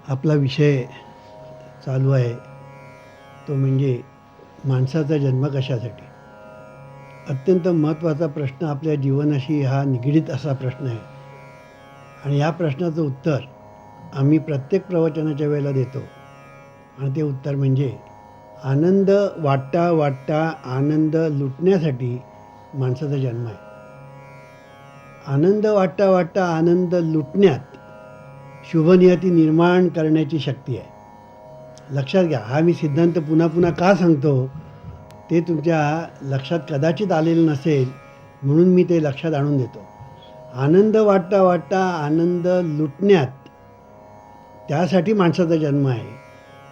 आपला विषय चालू आहे तो म्हणजे माणसाचा जन्म कशासाठी. अत्यंत महत्त्वाचा प्रश्न आपल्या जीवनाशी हा निगडीत असा प्रश्न आहे आणि या प्रश्नाचं उत्तर आम्ही प्रत्येक प्रवचनाच्या वेळेला देतो आणि ते उत्तर म्हणजे आनंद वाटता वाटता आनंद लुटण्यासाठी माणसाचा जन्म आहे. आनंद वाटता वाटता आनंद लुटण्यात शुभनियती निर्माण करण्याची शक्ती आहे. लक्षात घ्या, हा मी सिद्धांत पुन्हा पुन्हा का सांगतो ते तुमच्या लक्षात कदाचित आलेलं नसेल, म्हणून मी ते लक्षात आणून देतो. आनंद वाटता वाटता आनंद लुटण्यात त्यासाठी माणसाचा जन्म आहे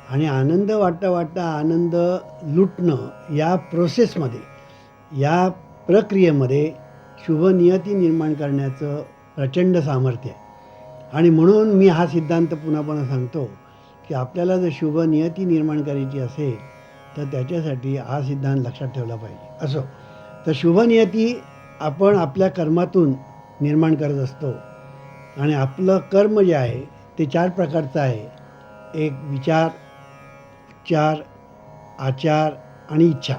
आणि आनंद वाटता वाटता आनंद लुटणं या प्रोसेसमध्ये, या प्रक्रियेमध्ये शुभनियती निर्माण करण्याचं प्रचंड सामर्थ्य आहे. आणि म्हणून मी हा सिद्धांत पुन्हा पुन्हा सांगतो की आपल्याला जर शुभ नियती निर्माण करायची असेल तर त्याच्यासाठी हा सिद्धांत लक्षात ठेवला पाहिजे. असो, तर शुभ नियती आपण आपल्या कर्मातून निर्माण करत असतो आणि आपलं कर्म जे आहे ते 4 प्रकारचं आहे. एक विचार, उच्चार, आचार आणि इच्छा.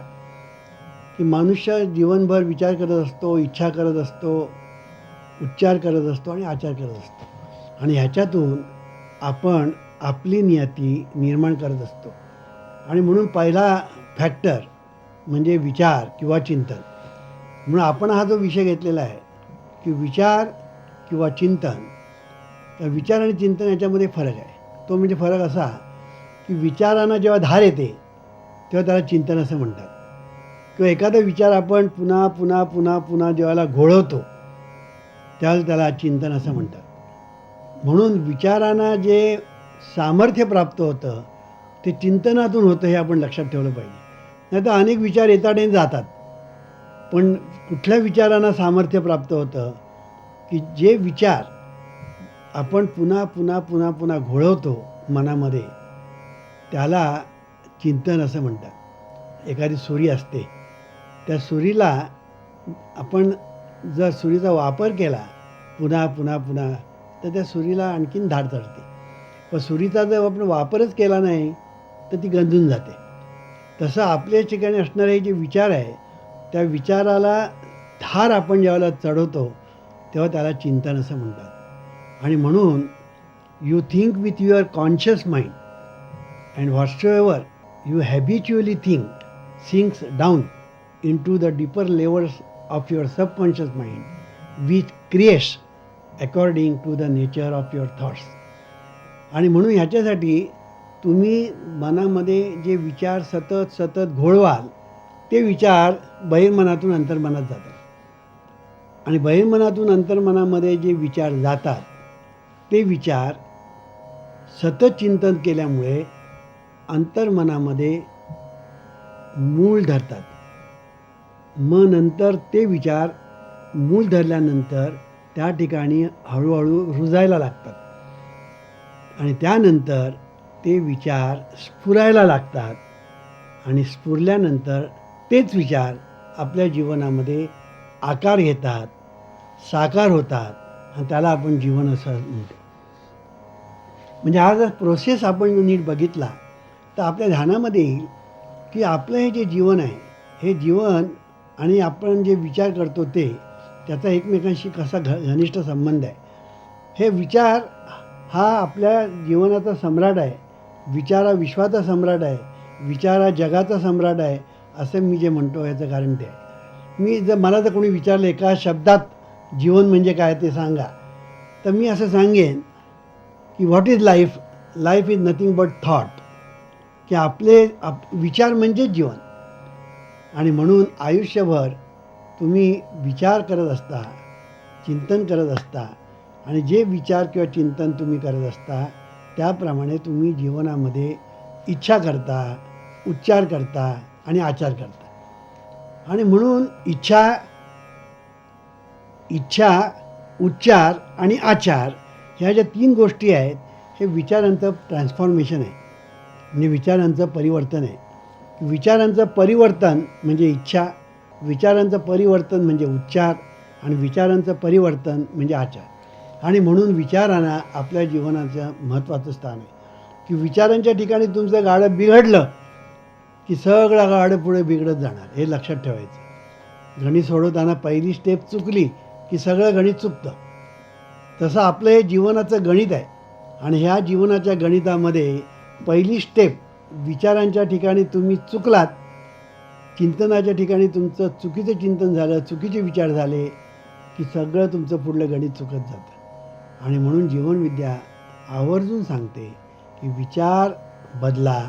की मनुष्य जीवनभर विचार करत असतो, इच्छा करत असतो, उच्चार करत असतो आणि आचार करत असतो आणि ह्याच्यातून आपण आपली नियती निर्माण करत असतो. आणि म्हणून पहिला फॅक्टर म्हणजे विचार किंवा चिंतन. म्हणून आपण हा जो विषय घेतलेला आहे की विचार किंवा चिंतन, तर विचार आणि चिंतन याच्यामध्ये फरक आहे. तो म्हणजे फरक असा की विचारांना जेव्हा धार येते तेव्हा त्याला चिंतन असं म्हणतात. किंवा एखादा विचार आपण पुन्हा पुन्हा पुन्हा पुन्हा जेव्हा घोळवतो त्यावेळेला त्याला चिंतन असं म्हणतात. म्हणून विचारांना जे सामर्थ्य प्राप्त होतं ते चिंतनातून होतं, हे आपण लक्षात ठेवलं पाहिजे. नाही तर अनेक विचार येतात आणि जातात, पण कुठल्या विचारांना सामर्थ्य प्राप्त होतं की जे विचार आपण पुन्हा पुन्हा पुन्हा पुन्हा घोळवतो मनामध्ये त्याला चिंतन असं म्हणतात. एखादी सुरी असते, त्या सुरीला आपण जर सुरीचा वापर केला पुन्हा पुन्हा पुन्हा तर त्या सुरीला आणखीन धार चढते. पण सुरीचा जर आपण वापरच केला नाही तर ती गंजून जाते. तसं आपल्या ठिकाणी असणारे जे विचार आहे त्या विचाराला धार आपण ज्यावेळेला चढवतो तेव्हा त्याला चिंतन असं म्हणतात. आणि म्हणून you think with your conscious mind and whatsoever you habitually think sinks down into the deeper levels of your subconscious mind which creates according to the nature of your thoughts. आणि म्हणून ह्याच्यासाठी तुम्ही मनामध्ये जे विचार सतत सतत घोळवाल ते विचार बहिर्मनातून अंतर्मनात जातात आणि बहिर्मनातून अंतर्मनामध्ये जे विचार जातात ते विचार सतत चिंतन केल्यामुळे अंतर्मनामध्ये मूळ धरतात. मग नंतर ते विचार मूळ धरल्यानंतर त्या ठिकाणी हळूहळू रुजायला लागतात आणि त्यानंतर ते विचार स्फुरायला लागतात आणि स्फुरल्यानंतर तेच विचार आपल्या जीवनामध्ये आकार घेतात, साकार होतात आणि त्याला आपण जीवन असं म्हणतो. म्हणजे हा जर प्रोसेस आपण नीट बघितला तर आपल्या ध्यानामध्ये येईल की आपलं हे जे जीवन आहे हे जीवन आणि आपण जे विचार करतो ते त्याचा एकमेकांशी कसा घनिष्ठ संबंध आहे. हे विचार हा आपल्या जीवनाचा सम्राट आहे, विचार हा विश्वाचा सम्राट आहे, विचार हा जगाचा सम्राट आहे असं मी जे म्हणतो याचं कारण ते आहे. मला जर कोणी विचारलं एका शब्दात जीवन म्हणजे काय ते सांगा, तर मी असं सांगेन की what is life. Life is nothing but thought. की आपले विचार म्हणजेच जीवन. आणि म्हणून आयुष्यभर तुम्ही विचार करत असता, चिंतन करत असता आणि जे विचार किंवा चिंतन तुम्ही करत असता त्याप्रमाणे तुम्ही जीवनामध्ये इच्छा करता, उच्चार करता आणि आचार करता. आणि म्हणून इच्छा, उच्चार आणि आचार ह्या ज्या 3 गोष्टी आहेत हे विचारांचं ट्रान्सफॉर्मेशन आहे, म्हणजे विचारांचं परिवर्तन आहे. विचारांचं परिवर्तन म्हणजे इच्छा, विचारांचं परिवर्तन म्हणजे उच्चार आणि विचारांचं परिवर्तन म्हणजे आचार. आणि म्हणून विचारांना आपल्या जीवनाचं महत्त्वाचं स्थान आहे. की विचारांच्या ठिकाणी तुमचं गाडं बिघडलं की सगळं गाडं पुढे बिघडत जाणार, हे लक्षात ठेवायचं. गणित सोडवताना पहिली स्टेप चुकली की सगळं गणित चुकतं. तसं आपलं हे जीवनाचं गणित आहे आणि ह्या जीवनाच्या गणितामध्ये पहिली स्टेप विचारांच्या ठिकाणी तुम्ही चुकलात, चिंतनाच्या ठिकाणी तुमचं चुकीचं चिंतन झालं, चुकीचे विचार झाले की सगळं तुमचं पुढलं गणित चुकत जातं. आणि म्हणून जीवनविद्या आवर्जून सांगते की विचार बदला,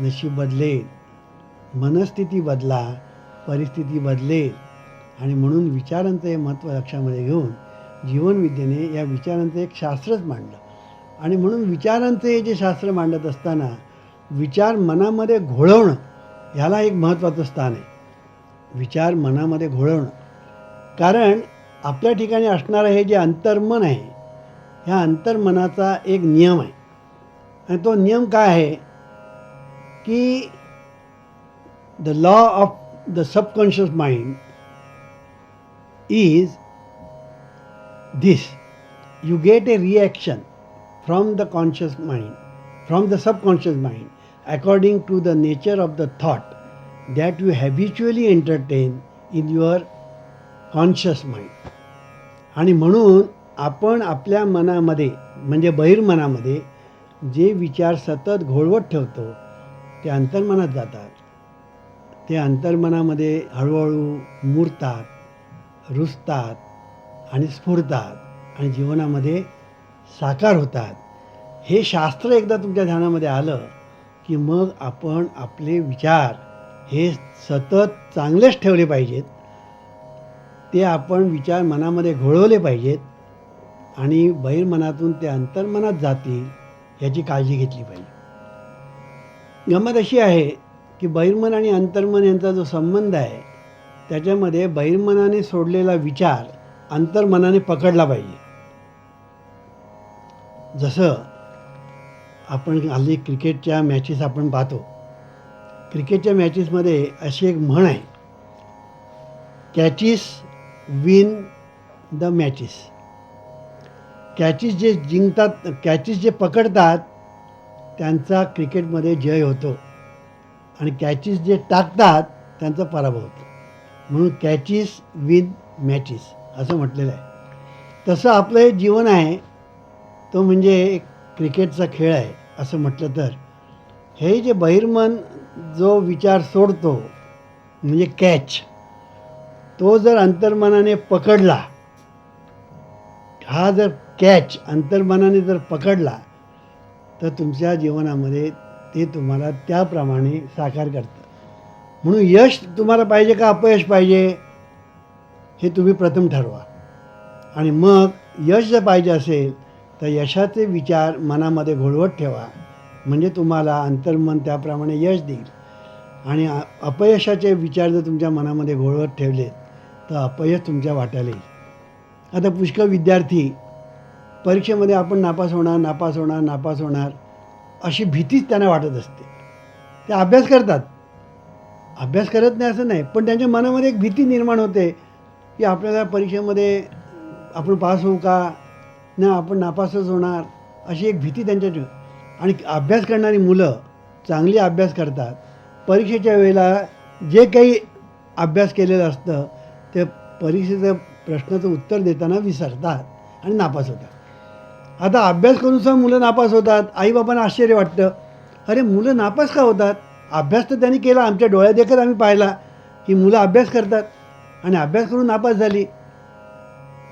नशीब बदलेल, मनस्थिती बदला, परिस्थिती बदलेल. आणि म्हणून विचारांचं हे महत्त्व लक्षामध्ये घेऊन जीवनविद्येने या विचारांचं एक शास्त्रच मांडलं. आणि म्हणून विचारांचं हे जे शास्त्र मांडत असताना विचार मनामध्ये घोळवणं ह्याला एक महत्त्वाचं स्थान आहे. विचार मनामध्ये घोळवणं, कारण आपल्या ठिकाणी असणारं हे जे अंतर्मन आहे, ह्या अंतर्मनाचा एक नियम आहे. आणि तो नियम काय आहे की the law of the subconscious mind is this: you get a reaction from the conscious mind, from the subconscious mind according to the nature of the thought that you habitually entertain in your conscious mind. आणि म्हणून आपण आपल्या मनामध्ये म्हणजे बहिर्मनामध्ये जे विचार सतत घोळवत ठेवतो ते अंतर्मनात जातात. ते अंतर्मनामध्ये हळूहळू मुरतात, रुजतात आणि स्फुरतात आणि जीवनामध्ये साकार होतात. हे शास्त्र एकदा तुमच्या ध्यानामध्ये आलं की मग आपण आपले विचार हे सतत चांगलेच ठेवले पाहिजेत. ते आपण विचार मनामध्ये घोळवले पाहिजेत आणि बहिर्मनातून ते अंतर्मनात जातील याची काळजी घेतली पाहिजे. गंमत अशी आहे की बहिर्मन आणि अंतर्मन यांचा जो संबंध आहे त्याच्यामध्ये बहिर्मनाने सोडलेला विचार अंतर्मनाने पकडला पाहिजे. जसं आपण हल्ली क्रिकेटच्या मॅचेस आपण पाहतो. क्रिकेटच्या मॅचेसमध्ये अशी एक म्हण आहे, catches win the matches. Catches जे जिंकतात, कॅचेस जे पकडतात त्यांचा क्रिकेटमध्ये जय होतो आणि कॅचेस जे टाकतात त्यांचा पराभव होतो. म्हणून कॅचेस विन मॅचेस असं म्हटलेलं आहे. तसं आपलं हे जीवन आहे, तो म्हणजे एक क्रिकेटचा खेळ आहे असं म्हटलं तर. हे जे बहिर्मन जो विचार सोडतो म्हणजे कॅच, तो जर अंतर्मनाने पकडला, हा जर कॅच अंतर्मनाने जर पकडला तर तुमच्या जीवनामध्ये ते तुम्हाला त्याप्रमाणे साकार करतं. म्हणून यश तुम्हाला पाहिजे का अपयश पाहिजे हे तुम्ही प्रथम ठरवा. आणि मग यश जर पाहिजे असेल तर यशाचे विचार मनामध्ये घोळवत ठेवा, म्हणजे तुम्हाला अंतर्मन त्याप्रमाणे यश देईल. आणि अपयशाचे विचार जर तुमच्या मनामध्ये घोळवत ठेवले तर अपयश तुमच्या वाट्याला येईल. आता पुष्कळ विद्यार्थी परीक्षेमध्ये आपण नापास होणार, नापास होणार, नापास होणार अशी भीतीच त्यांना वाटत असते. ते अभ्यास करतात, अभ्यास करत नाही असं नाही, पण त्यांच्या मनामध्ये एक भीती निर्माण होते की आपल्याला परीक्षेमध्ये आपण पास होऊ का, नाही आपण नापासच होणार, अशी एक भीती त्यांच्या. आणि अभ्यास करणारी मुलं चांगली अभ्यास करतात, परीक्षेच्या वेळेला जे काही अभ्यास केलेलं असतं ते परीक्षेचं प्रश्नाचं उत्तर देताना विसरतात आणि नापास होतात. आता अभ्यास करूनसुद्धा मुलं नापास होतात. आईबाबांना आश्चर्य वाटतं, अरे मुलं नापास का होतात? अभ्यास तर त्यांनी केला, आमच्या डोळ्या देखत आम्ही पाहिला की मुलं अभ्यास करतात आणि अभ्यास करून नापास झाली.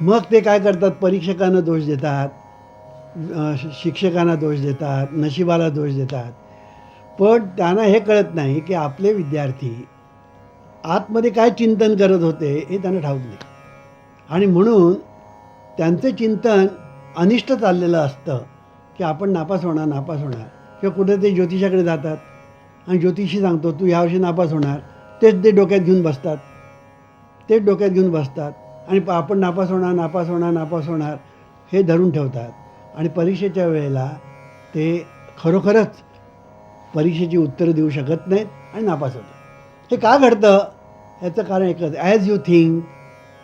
मग ते काय करतात, परीक्षकांना दोष देतात, शिक्षकांना दोष देतात, नशिबाला दोष देतात. पण त्यांना हे कळत नाही की आपले विद्यार्थी आतमध्ये काय चिंतन करत होते हे त्यांना ठाऊक नाही. आणि म्हणून त्यांचं चिंतन अनिष्ट चाललेलं असतं की आपण नापास होणार, नापास होणार. किंवा कुठे ते ज्योतिषाकडे जातात आणि ज्योतिषी सांगतो तू ह्यावर्षी नापास होणार, तेच ते डोक्यात घेऊन बसतात, तेच डोक्यात घेऊन बसतात आणि आपण नापास होणार, नापास होणार, नापास होणार हे धरून ठेवतात. आणि परीक्षेच्या वेळेला ते खरोखरच परीक्षेची उत्तरं देऊ शकत नाहीत आणि नापास होतात. हे का घडतं याचं कारण एकच, as you think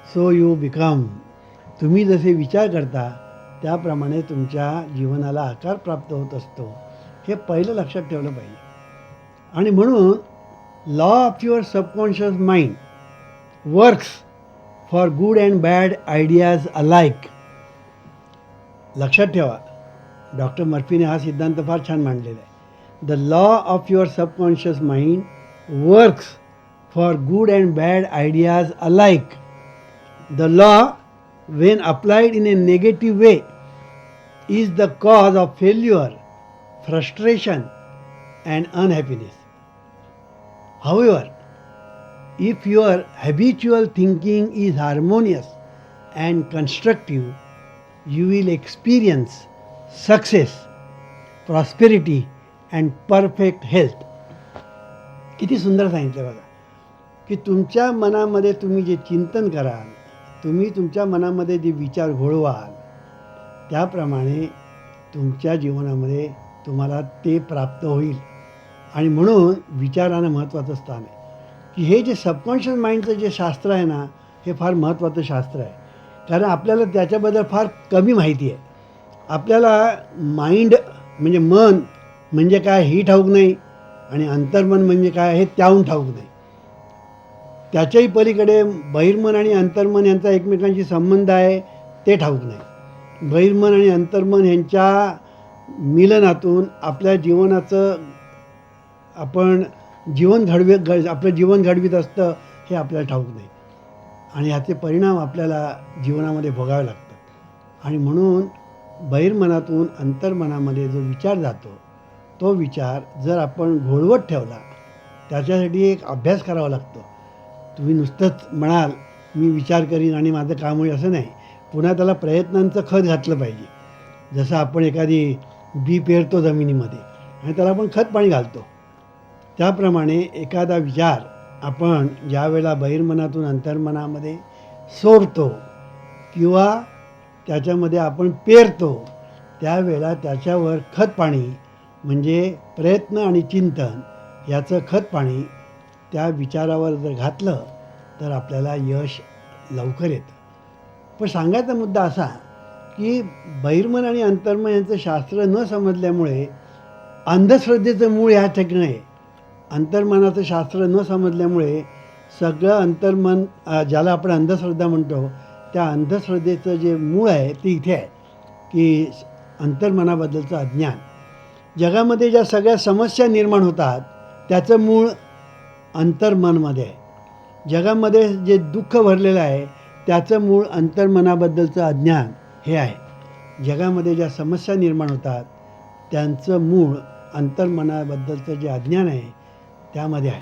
so you become. तुम्ही जसे विचार करता त्याप्रमाणे तुमच्या जीवनाला आकार प्राप्त होत असतो. हे पहिलं लक्षात ठेवलं पाहिजे. आणि म्हणून law of your subconscious mind works for good and bad ideas alike. लक्षात ठेवा, डॉक्टर मर्फीने हा सिद्धांत फार छान मांडलेला आहे. The law of your subconscious mind works for good and bad ideas alike. The law when applied in a negative way is the cause of failure, frustration and unhappiness. However, if your habitual thinking is harmonious and constructive, you will experience success, prosperity and perfect health. किती सुंदर सांगितलं बघा, की तुमच्या मनामध्ये तुम्ही जे चिंतन कराल, तुम्ही तुमच्या मनामध्ये जे विचार घोळवाल, त्याप्रमाणे तुमच्या जीवनामध्ये तुम्हाला ते प्राप्त होईल. आणि म्हणून विचारानं महत्त्वाचं स्थान आहे, की हे जे सबकॉन्शियस माइंडचं जे शास्त्र आहे ना, हे फार महत्त्वाचं शास्त्र आहे. कारण आपल्याला त्याच्याबद्दल फार कमी माहिती आहे. आपल्याला माइंड म्हणजे मन म्हणजे काय ही ठाऊक नाही, आणि अंतर्मन म्हणजे काय हे त्याहून ठाऊक नाही. त्याच्याही पलीकडे बहिर्मन आणि अंतर्मन यांचा एकमेकांशी संबंध आहे ते ठाऊक नाही. बहिर्मन आणि अंतर्मन यांच्या मिलनातून आपल्या जीवनाचं आपण आपलं जीवन घडवीत असतं हे आपल्याला ठाऊक नाही. आणि ह्याचे परिणाम आपल्याला जीवनामध्ये भोगावे लागतात. आणि म्हणून बहिर्मनातून अंतर्मनामध्ये जो विचार जातो, तो विचार जर आपण घोळवत ठेवला, त्याच्यासाठी एक अभ्यास करावा लागतो. तुम्ही नुसतंच म्हणाल मी विचार करीन आणि माझं काम होईल असं नाही. पुन्हा त्याला प्रयत्नांचं खत घातलं पाहिजे. जसं आपण एखादी बी पेरतो जमिनीमध्ये आणि त्याला आपण खत पाणी घालतो, त्याप्रमाणे एखादा विचार आपण ज्या वेळेला बहिर्मनातून अंतर्मनामध्ये सोडतो किंवा त्याच्यामध्ये आपण पेरतो, त्यावेळेला त्याच्यावर खत पाणी म्हणजे प्रयत्न आणि चिंतन याचं खत पाणी त्या विचारावर जर घातलं तर आपल्याला यश लवकर येतं. पण सांगायचा मुद्दा असा की बहिर्मन आणि अंतर्मन यांचं शास्त्र न समजल्यामुळे अंधश्रद्धेचं मूळ ह्या ठिकाणी आहे. अंतर्मनाचं शास्त्र न समजल्यामुळे सगळं अंतर्मन, ज्याला आपण अंधश्रद्धा म्हणतो, त्या अंधश्रद्धेचं जे मूळ आहे ते इथे आहे, की अंतर्मनाबद्दलचं अज्ञान. जगामध्ये ज्या सगळ्या समस्या निर्माण होतात त्याचं मूळ अंतर्मनमध्ये आहे. जगामध्ये जे दुःख भरलेलं आहे त्याचं मूळ अंतर्मनाबद्दलचं अज्ञान हे आहे. जगामध्ये ज्या समस्या निर्माण होतात त्यांचं मूळ अंतर्मनाबद्दलचं जे अज्ञान आहे त्यामध्ये आहे.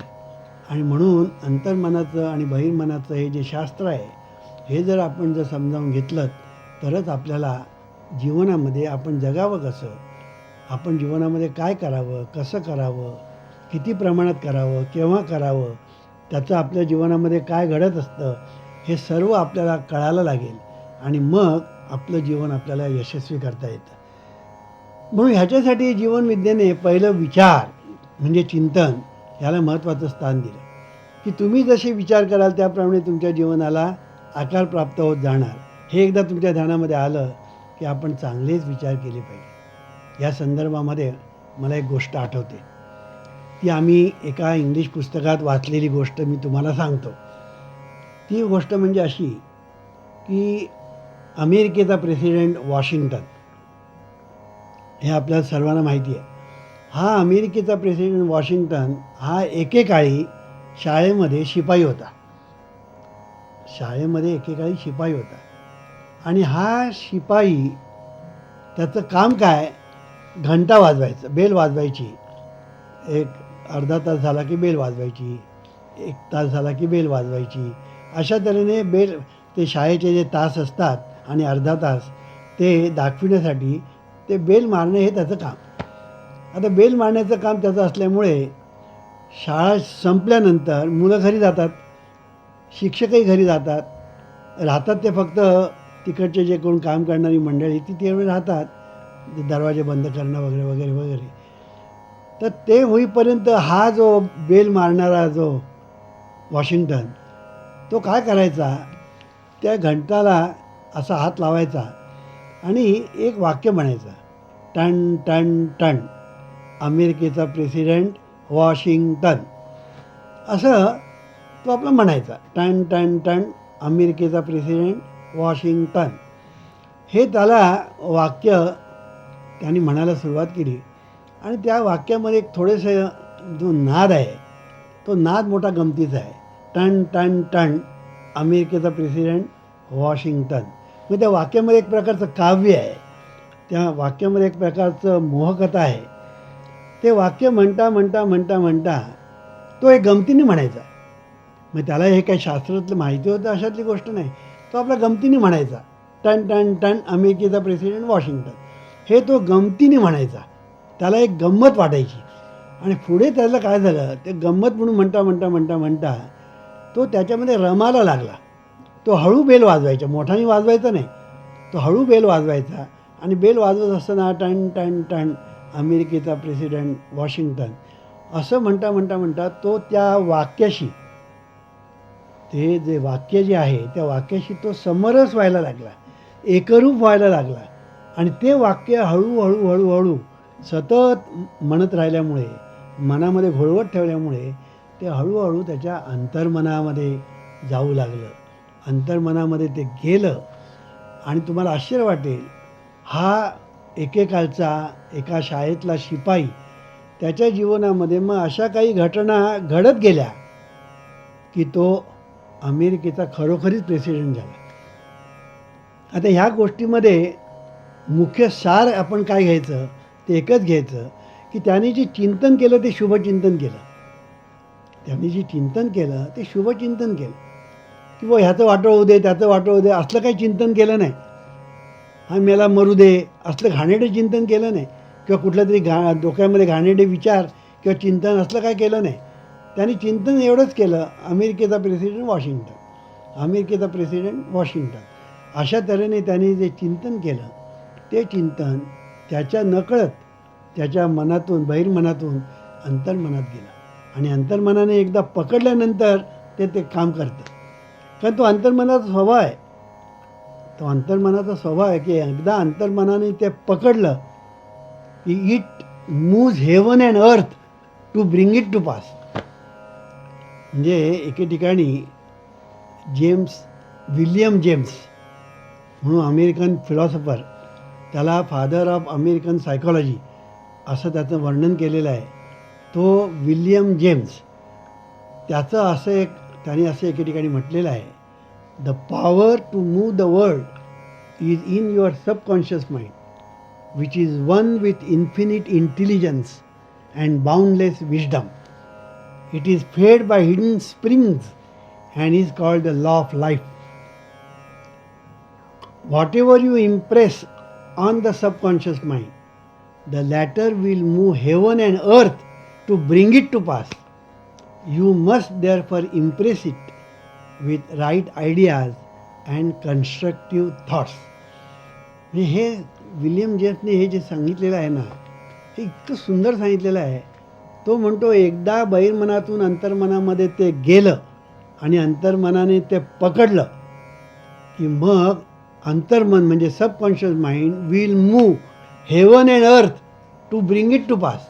आणि म्हणून अंतर्मनाचं आणि बहिर्मनाचं हे जे शास्त्र आहे हे जर आपण जर समजावून घेतलं तरच आपल्याला जीवनामध्ये आपण जगावं कसं, आपण जीवनामध्ये काय करावं, कसं करावं, किती प्रमाणात करावं, केव्हा करावं, त्याचं आपल्या जीवनामध्ये काय घडत असतं हे सर्व आपल्याला कळायला लागेल. आणि मग आपलं जीवन आपल्याला यशस्वी करता येतं. म्हणून ह्याच्यासाठी जीवनविद्येने पहिलं विचार म्हणजे चिंतन ह्याला महत्त्वाचं स्थान दिलं, की तुम्ही जसे विचार कराल त्याप्रमाणे तुमच्या जीवनाला आकार प्राप्त होत जाणार. हे एकदा तुमच्या ध्यानामध्ये आलं की आपण चांगलेच विचार केले पाहिजे. या संदर्भामध्ये मला एक गोष्ट आठवते, ती आम्ही एका इंग्लिश पुस्तकात वाचलेली गोष्ट मी तुम्हाला सांगतो. ती गोष्ट म्हणजे अशी की अमेरिकेचा प्रेसिडेंट वॉशिंग्टन, हे आपल्याला सर्वांना माहिती आहे. हा अमेरिकेचा प्रेसिडेंट वॉशिंग्टन हा एकेकाळी शाळेमध्ये शिपाई होता. एकेकाळी शिपाई होता. आणि हा शिपाई त्याचं काम काय, घंटा वाजवायचं, बेल वाजवायची. एक अर्धा तास झाला की बेल वाजवायची, एक तास झाला की बेल वाजवायची. अशा तऱ्हेने बेल, ते शाळेचे जे तास असतात आणि अर्धा तास ते दाखविण्यासाठी ते बेल मारणे हे त्याचं काम. आता बेल मारण्याचं काम त्याचं असल्यामुळे शाळा संपल्यानंतर मुलं घरी जातात, शिक्षकही घरी जातात. राहतात ते फक्त तिकडचे जे कोण काम करणारी मंडळी ती तेवढे राहतात, दरवाजे बंद करणं वगैरे वगैरे वगैरे. तर ते होईपर्यंत हा जो बेल मारणारा जो वॉशिंग्टन, तो काय करायचा, त्या घंटाला असा हात लावायचा आणि एक वाक्य म्हणायचं, टन टन टन. अमेरिकेचा प्रेसिडेंट वॉशिंग्टन, असं तो आपला म्हणायचा. टन टन टन अमेरिकेचा प्रेसिडेंट वॉशिंग्टन. हे त्याला वाक्य त्यांनी म्हणायला सुरुवात केली आणि त्या वाक्यामध्ये एक थोडेसे जो नाद आहे तो नाद मोठा गमतीचा आहे. टन टन टन अमेरिकेचा प्रेसिडेंट वॉशिंग्टन. म्हणजे त्या वाक्यामध्ये एक प्रकारचं काव्य आहे, त्या वाक्यामध्ये एक प्रकारचं मोहकथा आहे. ते वाक्य म्हणता म्हणता म्हणता म्हणता तो एक गमतीने म्हणायचा. मग त्याला हे काही शास्त्रातलं माहिती होतं अशातली गोष्ट नाही. तो आपला गमतीने म्हणायचा टन टन टन अमेरिकेचा प्रेसिडेंट वॉशिंग्टन. हे तो गमतीने म्हणायचा, त्याला एक गंमत वाटायची. आणि पुढे त्याला काय झालं, ते गंमत म्हणून म्हणता म्हणता म्हणता म्हणता तो त्याच्यामध्ये रमायला लागला. तो हळू बेल वाजवायचा, मोठाने वाजवायचा नाही, तो हळू बेल वाजवायचा. आणि बेल वाजवत असताना टन टन टन अमेरिकेचा प्रेसिडेंट वॉशिंग्टन असं म्हणता म्हणता म्हणता तो त्या वाक्याशी, ते जे वाक्य जे आहे त्या वाक्याशी तो समरस व्हायला लागला, एकरूप व्हायला लागला. आणि ते वाक्य हळूहळू हळूहळू सतत म्हणत राहिल्यामुळे, मनामध्ये घोळवत ठेवल्यामुळे ते हळूहळू त्याच्या अंतर्मनामध्ये जाऊ लागलं. अंतर्मनामध्ये ते गेलं. आणि तुम्हाला आश्चर्य वाटेल, हा एकेकाळचा एका शाळेतला शिपाई, त्याच्या जीवनामध्ये मग अशा काही घटना घडत गेल्या की तो अमेरिकेचा खरोखरीच प्रेसिडेंट झाला. आता ह्या गोष्टीमध्ये मुख्य सार आपण काय घ्यायचं, ते एकच घ्यायचं की त्यांनी जे चिंतन केलं ते शुभचिंतन केलं. त्यांनी जे चिंतन केलं ते शुभचिंतन केलं. किंवा ह्याचं वाटोळं होऊ दे, त्याचं वाटोळं होऊ दे, असलं काही चिंतन केलं नाही. हा मेला मरू दे असलं घाणेरडे चिंतन केलं नाही. किंवा कुठलं तरी डोक्यामध्ये घाणेरडे विचार किंवा चिंतन असलं काय केलं नाही. त्यांनी चिंतन एवढंच केलं, अमेरिकेचा प्रेसिडेंट वॉशिंग्टन, अमेरिकेचा प्रेसिडेंट वॉशिंग्टन. अशा तऱ्हेने त्यांनी जे चिंतन केलं ते चिंतन त्याच्या नकळत त्याच्या मनातून, बहिर्मनातून अंतर्मनात गेलं. आणि अंतर्मनाने एकदा पकडल्यानंतर ते काम करतं. कारण तो अंतर्मनाचा स्वभाव आहे, तो अंतर्मनाचा स्वभाव आहे की एकदा अंतर्मनाने ते पकडलं की it moves heaven and earth to bring it to pass. म्हणजे एके ठिकाणी विल्यम जेम्स म्हणून अमेरिकन फिलॉसॉफर, त्याला फादर ऑफ अमेरिकन सायकॉलॉजी असं त्याचं वर्णन केलेलं आहे. तो विल्यम जेम्स, त्याचं त्याने असं एके ठिकाणी म्हटलेलं आहे, the power to move the world is in your subconscious mind which is one with infinite intelligence and boundless wisdom. It is fed by hidden springs and is called the law of life. Whatever you impress on the subconscious mind, the latter will move heaven and earth to bring it to pass. You must therefore impress it with right ideas and constructive thoughts. हे William जेम्सने हे जे सांगितलेलं आहे ना, हे इतकं सुंदर सांगितलेलं आहे. तो म्हणतो एकदा बहिर्मनातून अंतर्मनामध्ये ते गेलं आणि अंतर्मनाने ते पकडलं की मग अंतर्मन म्हणजे subconscious mind will move heaven and earth to bring it to pass.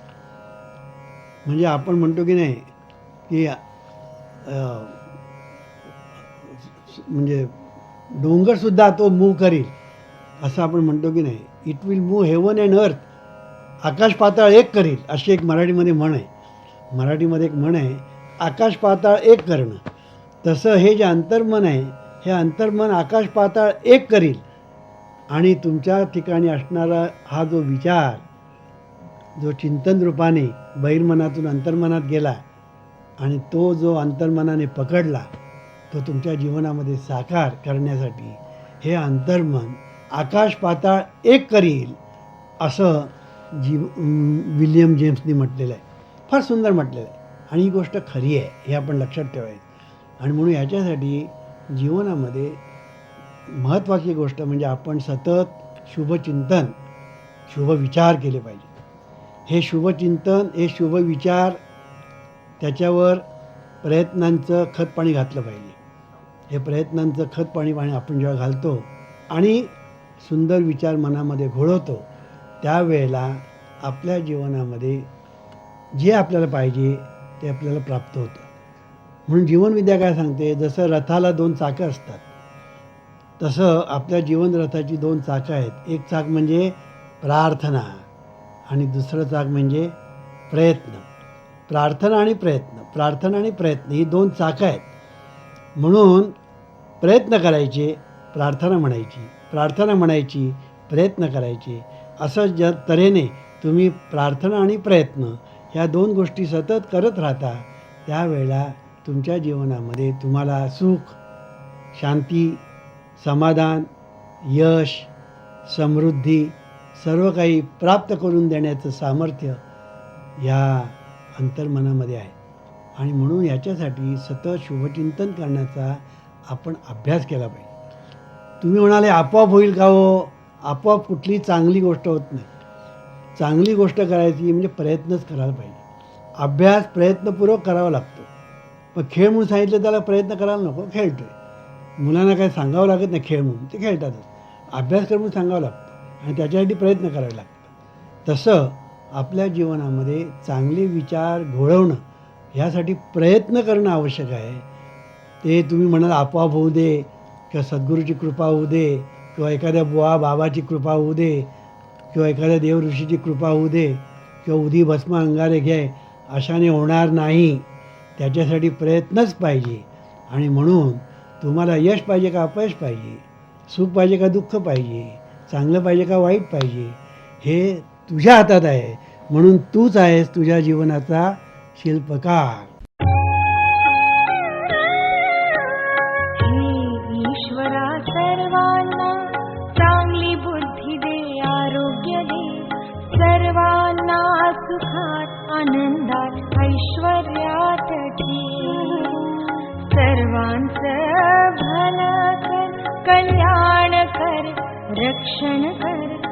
म्हणजे आपण म्हणतो की नाही की म्हणजे डोंगरसुद्धा तो मूव करील, असं आपण म्हणतो की नाही. It will move heaven and earth, आकाश पाताळ एक करील, अशी एक मराठीमध्ये म्हण आहे. मराठीमध्ये एक म्हण आहे, आकाश पाताळ एक करणं. तसं हे जे अंतर्मन आहे, हे अंतर्मन आकाश पाताळ एक करील. आणि तुमच्या ठिकाणी असणारा हा जो विचार, जो चिंतन रूपाने बहिर्मनातून अंतर्मनात गेला आणि तो जो अंतर्मनाने पकडला, तो तुमच्या जीवनामध्ये साकार करण्यासाठी हे अंतर्मन आकाश पाताळ एक करील, असं विल्यम जेम्सनी म्हटलेलं आहे. फार सुंदर म्हटलेलं आहे. आणि ही गोष्ट खरी आहे, हे आपण लक्षात ठेवायचं. आणि म्हणून याच्यासाठी जीवनामध्ये महत्त्वाची गोष्ट म्हणजे आपण सतत शुभचिंतन, शुभविचार केले पाहिजे. हे शुभचिंतन, हे शुभविचार, त्याच्यावर प्रयत्नांचं खतपाणी घातलं पाहिजे. हे प्रयत्नांचं खतपाणी आपण जेव्हा घालतो आणि सुंदर विचार मनामध्ये घोळवतो, त्यावेळेला आपल्या जीवनामध्ये जे आपल्याला पाहिजे ते आपल्याला प्राप्त होतं. म्हणून जीवनविद्या काय सांगते, जसं रथाला 2 चाकं असतात, तसं आपल्या जीवनरथाची 2 चाकं आहेत. एक चाक म्हणजे प्रार्थना आणि दुसरं चाक म्हणजे प्रयत्न. प्रार्थना आणि प्रयत्न ही 2 चाकं आहेत. म्हणून प्रयत्न करायचे, प्रार्थना म्हणायची, प्रयत्न करायचे. असं तऱ्हेने तुम्ही प्रार्थना आणि प्रयत्न ह्या 2 गोष्टी सतत करत राहता, त्यावेळेला तुमच्या जीवनामध्ये तुम्हाला सुख, शांती, समाधान, यश, समृद्धी सर्व काही प्राप्त करून देण्याचं सामर्थ्य या अंतर्मनामध्ये आहे. आणि म्हणून याच्यासाठी सतत शुभचिंतन करण्याचा आपण अभ्यास केला पाहिजे. तुम्ही म्हणाले आपोआप होईल का हो? आपोआप कुठली चांगली गोष्ट होत नाही. चांगली गोष्ट करायची म्हणजे प्रयत्नच करायला पाहिजे. अभ्यास प्रयत्नपूर्वक करावा लागतो. पण खेळ म्हणून सांगितलं त्याला प्रयत्न करायला नको, खेळतोय. मुलांना काय सांगावं लागत नाही खेळ म्हणून, ते खेळतातच. अभ्यास कर म्हणून सांगावं लागतं आणि त्याच्यासाठी प्रयत्न करावे लागतात. तसं आपल्या जीवनामध्ये चांगले विचार घोळवणं ह्यासाठी प्रयत्न करणं आवश्यक आहे. ते तुम्ही म्हणाल आपोआप होऊ दे, किंवा सद्गुरूची कृपा होऊ दे, किंवा एखाद्या बुवा बाबाची कृपा होऊ दे, किंवा एखाद्या देवऋषीची कृपा होऊ दे, किंवा उदी भस्म अंगारे घे, अशाने होणार नाही. त्याच्यासाठी प्रयत्नच पाहिजे. आणि म्हणून तुम्हाला यश पाहिजे का अपयश पाहिजे, सुख पाहिजे का दुःख पाहिजे, चांगलं पाहिजे का वाईट पाहिजे, हे तुझ्या हातात आहे. म्हणून तूच आहेस तुझ्या जीवनाचा शिल्पकार. ईश्वरा सर्वांना चांगली बुद्धी दे, आरोग्य दे, सर्वांना सुखात आनंदात ऐश्वर्यात ठेव. सर्वांचं भलं कर, कल्याण कर, रक्षण कर.